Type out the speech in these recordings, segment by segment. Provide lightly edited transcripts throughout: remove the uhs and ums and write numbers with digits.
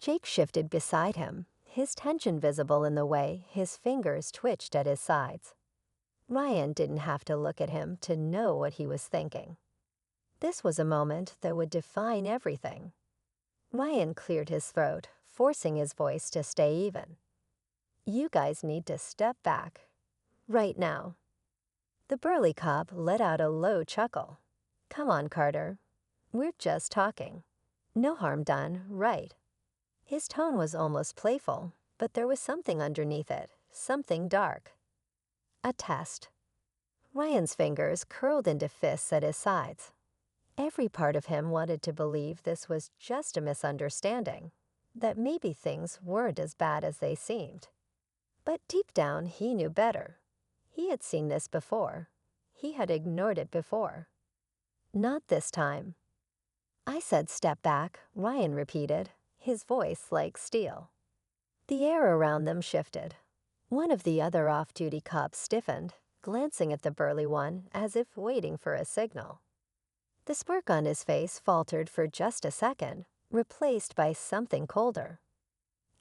Jake shifted beside him, his tension visible in the way his fingers twitched at his sides. Ryan didn't have to look at him to know what he was thinking. This was a moment that would define everything. Ryan cleared his throat, forcing his voice to stay even. "You guys need to step back. Right now." The burly cop let out a low chuckle. "Come on, Carter. We're just talking. No harm done, right?" His tone was almost playful, but there was something underneath it, something dark. A test. Ryan's fingers curled into fists at his sides. Every part of him wanted to believe this was just a misunderstanding, that maybe things weren't as bad as they seemed. But deep down, he knew better. He had seen this before. He had ignored it before. Not this time. "I said step back," Ryan repeated, his voice like steel. The air around them shifted. One of the other off-duty cops stiffened, glancing at the burly one as if waiting for a signal. The smirk on his face faltered for just a second, replaced by something colder.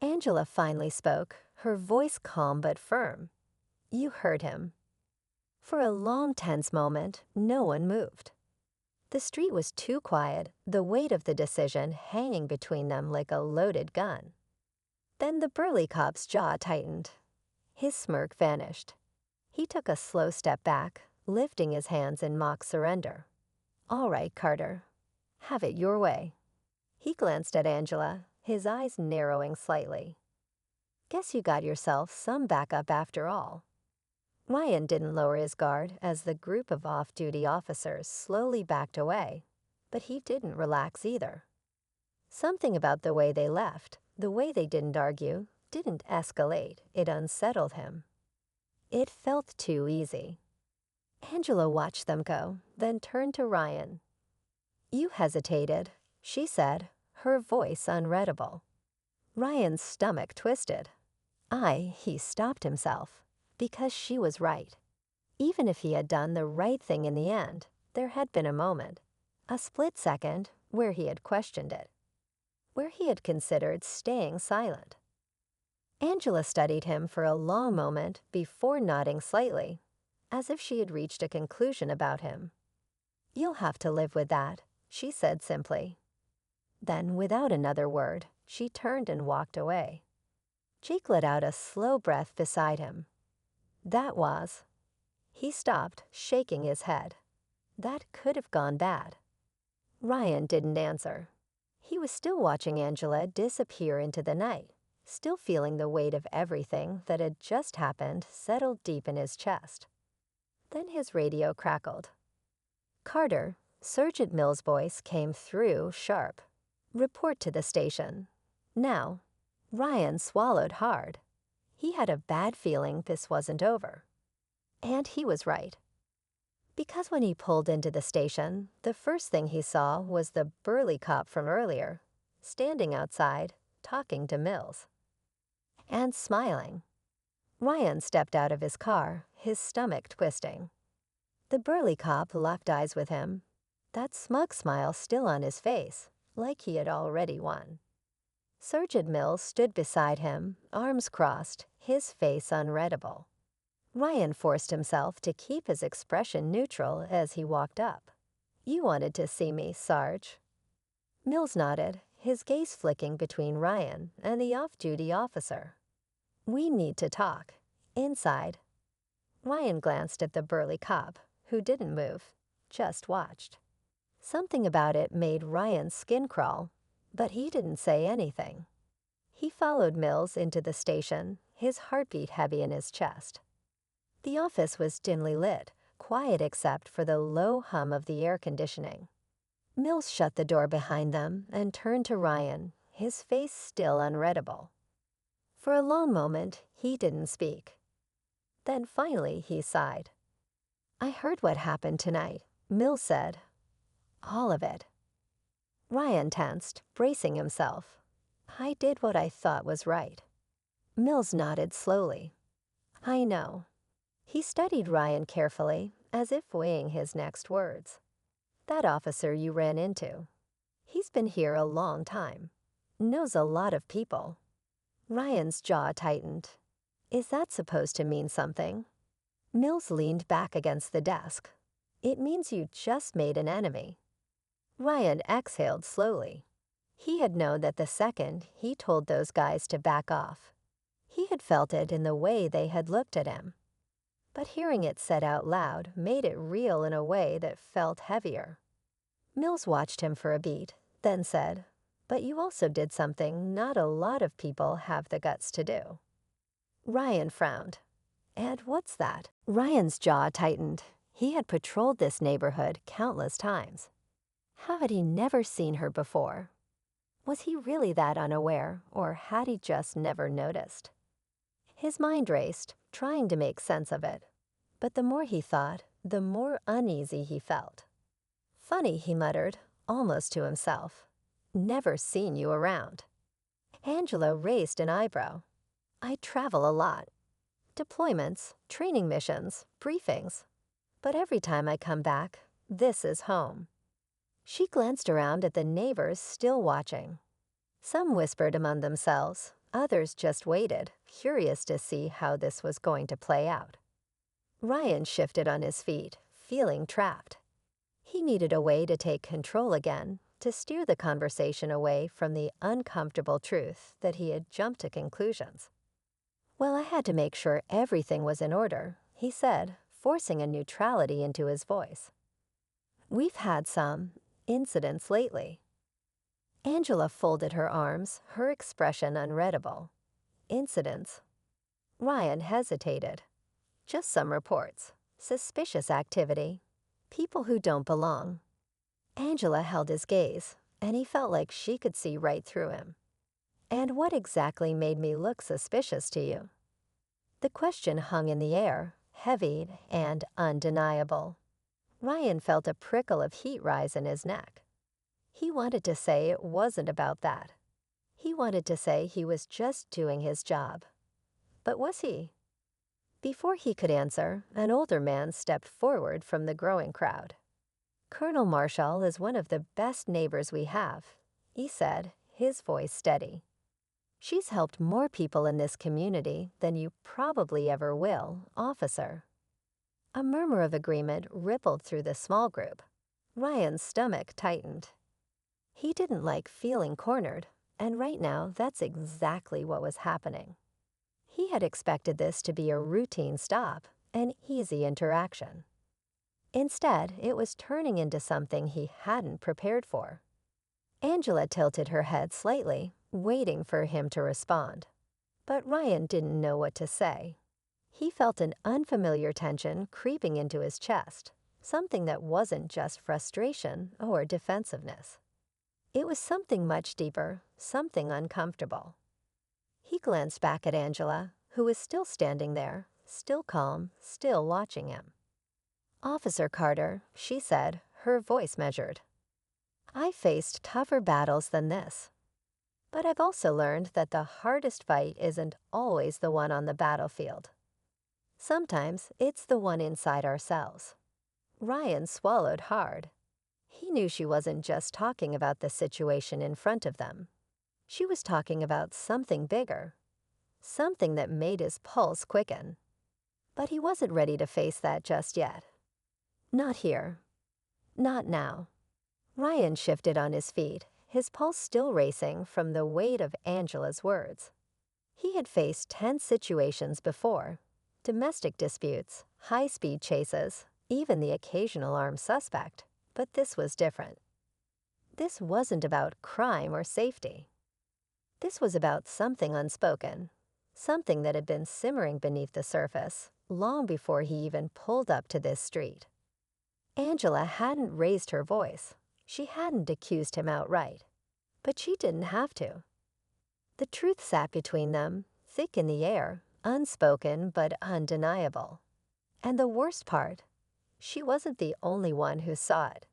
Angela finally spoke, her voice calm but firm. "You heard him." For a long, tense moment, no one moved. The street was too quiet, the weight of the decision hanging between them like a loaded gun. Then the burly cop's jaw tightened. His smirk vanished. He took a slow step back, lifting his hands in mock surrender. "All right, Carter. Have it your way." He glanced at Angela, his eyes narrowing slightly. "Guess you got yourself some backup after all." Ryan didn't lower his guard as the group of off-duty officers slowly backed away, but he didn't relax either. Something about the way they left, the way they didn't argue, didn't escalate, it unsettled him. It felt too easy. Angela watched them go, then turned to Ryan. "You hesitated," she said, her voice unreadable. Ryan's stomach twisted. He stopped himself. Because she was right. Even if he had done the right thing in the end, there had been a moment, a split second, where he had questioned it, where he had considered staying silent. Angela studied him for a long moment before nodding slightly, as if she had reached a conclusion about him. "You'll have to live with that," she said simply. Then, without another word, she turned and walked away. Jake let out a slow breath beside him. That was. He stopped, shaking his head. That could have gone bad. Ryan didn't answer. He was still watching Angela disappear into the night, still feeling the weight of everything that had just happened settled deep in his chest. Then his radio crackled. "Carter," Sergeant Mills' voice came through sharp. "Report to the station. Now." Ryan swallowed hard. He had a bad feeling this wasn't over. And he was right. Because when he pulled into the station, the first thing he saw was the burly cop from earlier, standing outside, talking to Mills. And smiling. Ryan stepped out of his car, his stomach twisting. The burly cop locked eyes with him, that smug smile still on his face, like he had already won. Sergeant Mills stood beside him, arms crossed, his face unreadable. Ryan forced himself to keep his expression neutral as he walked up. "You wanted to see me, Sarge." Mills nodded, his gaze flicking between Ryan and the off-duty officer. "We need to talk. Inside." Ryan glanced at the burly cop, who didn't move, just watched. Something about it made Ryan's skin crawl, but he didn't say anything. He followed Mills into the station, his heartbeat heavy in his chest. The office was dimly lit, quiet except for the low hum of the air conditioning. Mills shut the door behind them and turned to Ryan, his face still unreadable. For a long moment, he didn't speak. Then finally he sighed. "I heard what happened tonight," Mills said. "All of it." Ryan tensed, bracing himself. "I did what I thought was right." Mills nodded slowly. "I know." He studied Ryan carefully, as if weighing his next words. "That officer you ran into. He's been here a long time. knows a lot of people. Ryan's jaw tightened. Is that supposed to mean something? Mills leaned back against the desk. It means you just made an enemy. Ryan exhaled slowly. He had known that the second he told those guys to back off. He had felt it in the way they had looked at him. But hearing it said out loud made it real in a way that felt heavier. Mills watched him for a beat, then said, "But you also did something not a lot of people have the guts to do." Ryan frowned. "And what's that?" Ryan's jaw tightened. He had patrolled this neighborhood countless times. How had he never seen her before? Was he really that unaware, or had he just never noticed? His mind raced, trying to make sense of it. But the more he thought, the more uneasy he felt. "Funny," he muttered, almost to himself. "Never seen you around." Angela raised an eyebrow. "I travel a lot. Deployments, training missions, briefings. But every time I come back, this is home." She glanced around at the neighbors still watching. Some whispered among themselves, others just waited, curious to see how this was going to play out. Ryan shifted on his feet, feeling trapped. He needed a way to take control again, to steer the conversation away from the uncomfortable truth that he had jumped to conclusions. "Well, I had to make sure everything was in order," he said, forcing a neutrality into his voice. "We've had some incidents lately." Angela folded her arms, her expression unreadable. "Incidents?" Ryan hesitated. "Just some reports. Suspicious activity. People who don't belong." Angela held his gaze, and he felt like she could see right through him. "And what exactly made me look suspicious to you?" The question hung in the air, heavy and undeniable. Ryan felt a prickle of heat rise in his neck. He wanted to say it wasn't about that. He wanted to say he was just doing his job. But was he? Before he could answer, an older man stepped forward from the growing crowd. "Colonel Marshall is one of the best neighbors we have," he said, his voice steady. "She's helped more people in this community than you probably ever will, officer." A murmur of agreement rippled through the small group. Ryan's stomach tightened. He didn't like feeling cornered, and right now that's exactly what was happening. He had expected this to be a routine stop, an easy interaction. Instead, it was turning into something he hadn't prepared for. Angela tilted her head slightly, waiting for him to respond. But Ryan didn't know what to say. He felt an unfamiliar tension creeping into his chest, something that wasn't just frustration or defensiveness. It was something much deeper, something uncomfortable. He glanced back at Angela, who was still standing there, still calm, still watching him. "Officer Carter," she said, her voice measured. "I faced tougher battles than this. But I've also learned that the hardest fight isn't always the one on the battlefield. Sometimes it's the one inside ourselves." Ryan swallowed hard. He knew she wasn't just talking about the situation in front of them. She was talking about something bigger, something that made his pulse quicken. But he wasn't ready to face that just yet. Not here. Not now. Ryan shifted on his feet, his pulse still racing from the weight of Angela's words. He had faced tense situations before. Domestic disputes, high-speed chases, even the occasional armed suspect. But this was different. This wasn't about crime or safety. This was about something unspoken, something that had been simmering beneath the surface long before he even pulled up to this street. Angela hadn't raised her voice. She hadn't accused him outright. But she didn't have to. The truth sat between them, thick in the air, unspoken but undeniable. And the worst part, she wasn't the only one who saw it.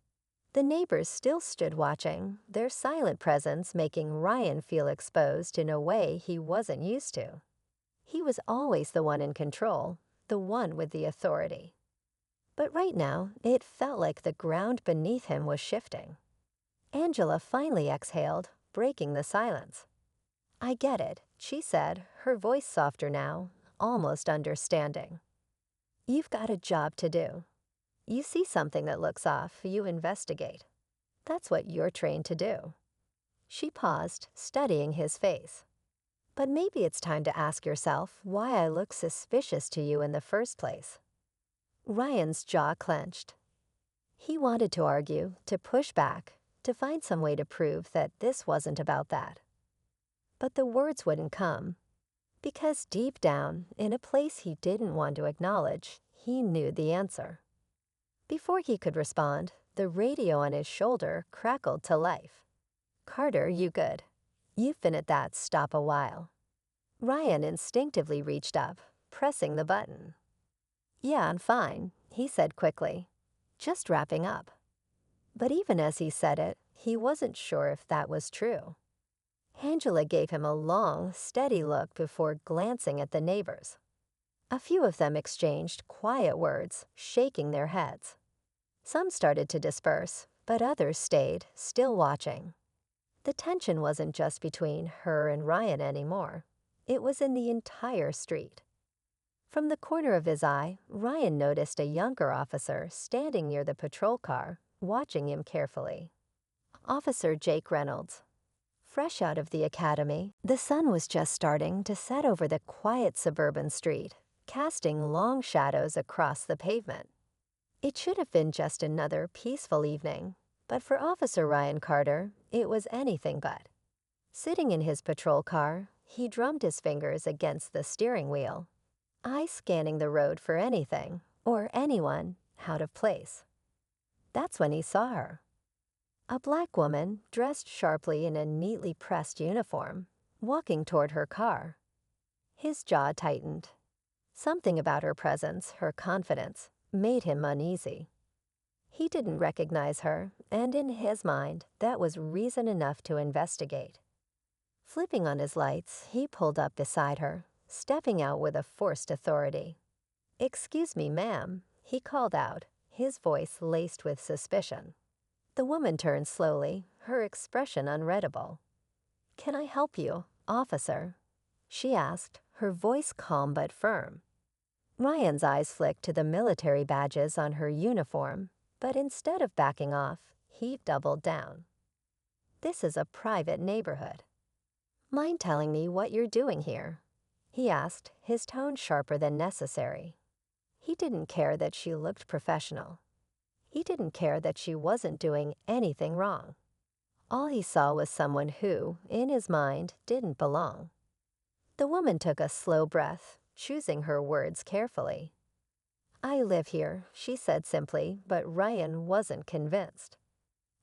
The neighbors still stood watching, their silent presence making Ryan feel exposed in a way he wasn't used to. He was always the one in control, the one with the authority. But right now, it felt like the ground beneath him was shifting. Angela finally exhaled, breaking the silence. "I get it," she said, her voice softer now, almost understanding. "You've got a job to do. You see something that looks off, you investigate. That's what you're trained to do." She paused, studying his face. "But maybe it's time to ask yourself why I look suspicious to you in the first place." Ryan's jaw clenched. He wanted to argue, to push back, to find some way to prove that this wasn't about that. But the words wouldn't come, because deep down, in a place he didn't want to acknowledge, he knew the answer. Before he could respond, the radio on his shoulder crackled to life. "Carter, you good. You've been at that stop a while." Ryan instinctively reached up, pressing the button. "Yeah, I'm fine," he said quickly. "Just wrapping up." But even as he said it, he wasn't sure if that was true. Angela gave him a long, steady look before glancing at the neighbors. A few of them exchanged quiet words, shaking their heads. Some started to disperse, but others stayed, still watching. The tension wasn't just between her and Ryan anymore. It was in the entire street. From the corner of his eye, Ryan noticed a younger officer standing near the patrol car, watching him carefully. Officer Jake Reynolds. Fresh out of the academy, the sun was just starting to set over the quiet suburban street, casting long shadows across the pavement. It should have been just another peaceful evening, but for Officer Ryan Carter, it was anything but. Sitting in his patrol car, he drummed his fingers against the steering wheel, eyes scanning the road for anything, or anyone, out of place. That's when he saw her. A black woman, dressed sharply in a neatly pressed uniform, walking toward her car. His jaw tightened. Something about her presence, her confidence, made him uneasy. He didn't recognize her, and in his mind, that was reason enough to investigate. Flipping on his lights, he pulled up beside her, stepping out with a forced authority. "Excuse me, ma'am," he called out, his voice laced with suspicion. The woman turned slowly, her expression unreadable. "Can I help you, officer?" she asked, her voice calm but firm. Ryan's eyes flicked to the military badges on her uniform, but instead of backing off, he doubled down. "This is a private neighborhood. Mind telling me what you're doing here?" he asked, his tone sharper than necessary. He didn't care that she looked professional. He didn't care that she wasn't doing anything wrong. All he saw was someone who, in his mind, didn't belong. The woman took a slow breath, choosing her words carefully. "I live here," she said simply, but Ryan wasn't convinced.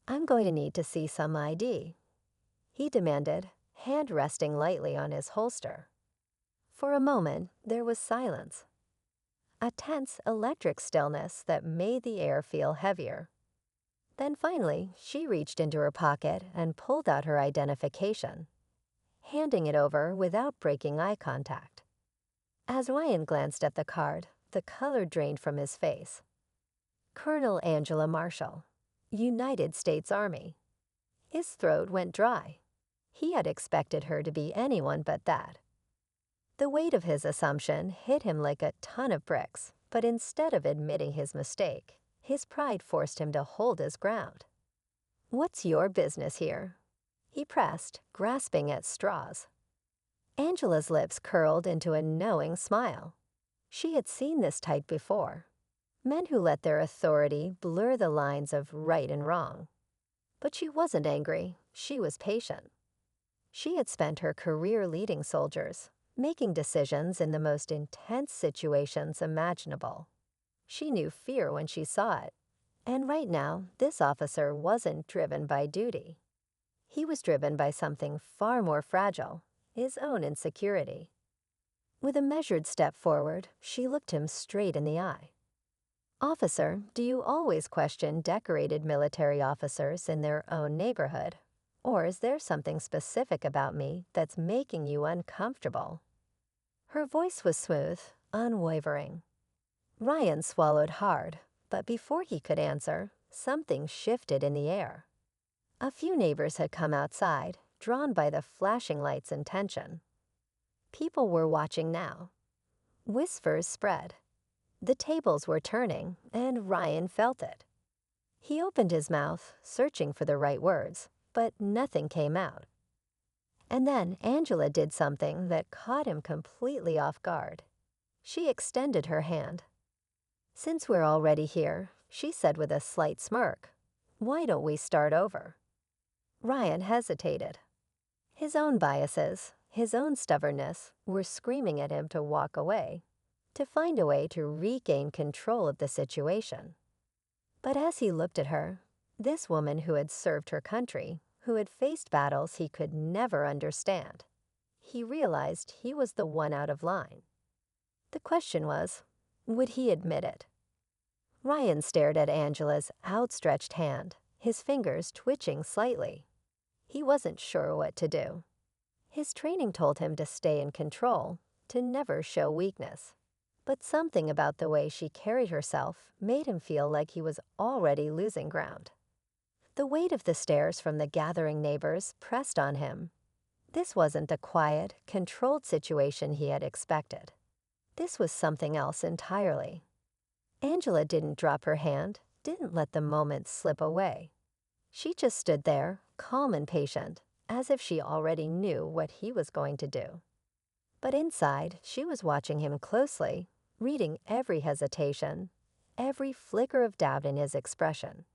"I'm going to need to see some ID," he demanded, hand resting lightly on his holster. For a moment, there was silence. A tense electric stillness that made the air feel heavier. Then finally, she reached into her pocket and pulled out her identification, handing it over without breaking eye contact. As Ryan glanced at the card, the color drained from his face. "Colonel Angela Marshall, United States Army." His throat went dry. He had expected her to be anyone but that. The weight of his assumption hit him like a ton of bricks, but instead of admitting his mistake, his pride forced him to hold his ground. "What's your business here?" he pressed, grasping at straws. Angela's lips curled into a knowing smile. She had seen this type before. Men who let their authority blur the lines of right and wrong. But she wasn't angry, she was patient. She had spent her career leading soldiers, making decisions in the most intense situations imaginable. She knew fear when she saw it, and right now, this officer wasn't driven by duty. He was driven by something far more fragile, his own insecurity. With a measured step forward, she looked him straight in the eye. "Officer, do you always question decorated military officers in their own neighborhood? Or is there something specific about me that's making you uncomfortable?" Her voice was smooth, unwavering. Ryan swallowed hard, but before he could answer, something shifted in the air. A few neighbors had come outside, drawn by the flashing lights and tension. People were watching now. Whispers spread. The tables were turning, and Ryan felt it. He opened his mouth, searching for the right words, but nothing came out. And then Angela did something that caught him completely off guard. She extended her hand. "Since we're already here," she said with a slight smirk, "why don't we start over?" Ryan hesitated. His own biases, his own stubbornness, were screaming at him to walk away, to find a way to regain control of the situation. But as he looked at her, this woman who had served her country, who had faced battles he could never understand, he realized he was the one out of line. The question was, would he admit it? Ryan stared at Angela's outstretched hand, his fingers twitching slightly. He wasn't sure what to do. His training told him to stay in control, to never show weakness. But something about the way she carried herself made him feel like he was already losing ground. The weight of the stares from the gathering neighbors pressed on him. This wasn't the quiet, controlled situation he had expected. This was something else entirely. Angela didn't drop her hand, didn't let the moment slip away. She just stood there, calm and patient, as if she already knew what he was going to do. But inside, she was watching him closely, reading every hesitation, every flicker of doubt in his expression.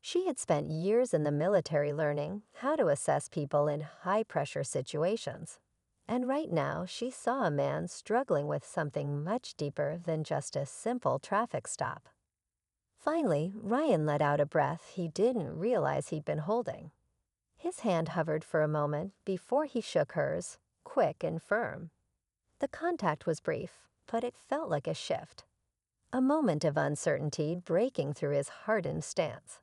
She had spent years in the military learning how to assess people in high-pressure situations. And right now, she saw a man struggling with something much deeper than just a simple traffic stop. Finally, Ryan let out a breath he didn't realize he'd been holding. His hand hovered for a moment before he shook hers, quick and firm. The contact was brief, but it felt like a shift. A moment of uncertainty breaking through his hardened stance.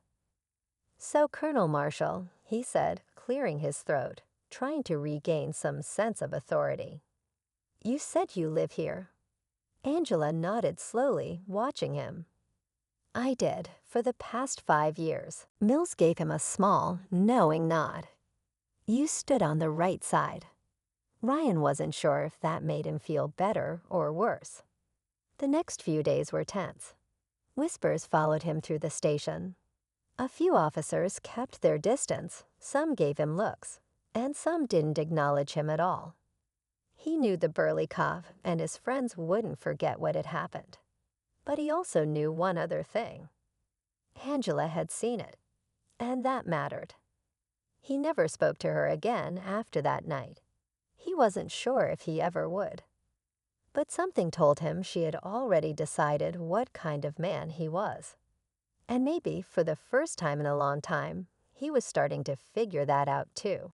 "So, Colonel Marshall," he said, clearing his throat, trying to regain some sense of authority. "You said you live here." Angela nodded slowly, watching him. "I did, for the past 5 years." Mills gave him a small, knowing nod. "You stood on the right side." Ryan wasn't sure if that made him feel better or worse. The next few days were tense. Whispers followed him through the station. A few officers kept their distance, some gave him looks, and some didn't acknowledge him at all. He knew the burly cop and his friends wouldn't forget what had happened. But he also knew one other thing. Angela had seen it, and that mattered. He never spoke to her again after that night. He wasn't sure if he ever would. But something told him she had already decided what kind of man he was. And maybe, for the first time in a long time, he was starting to figure that out too.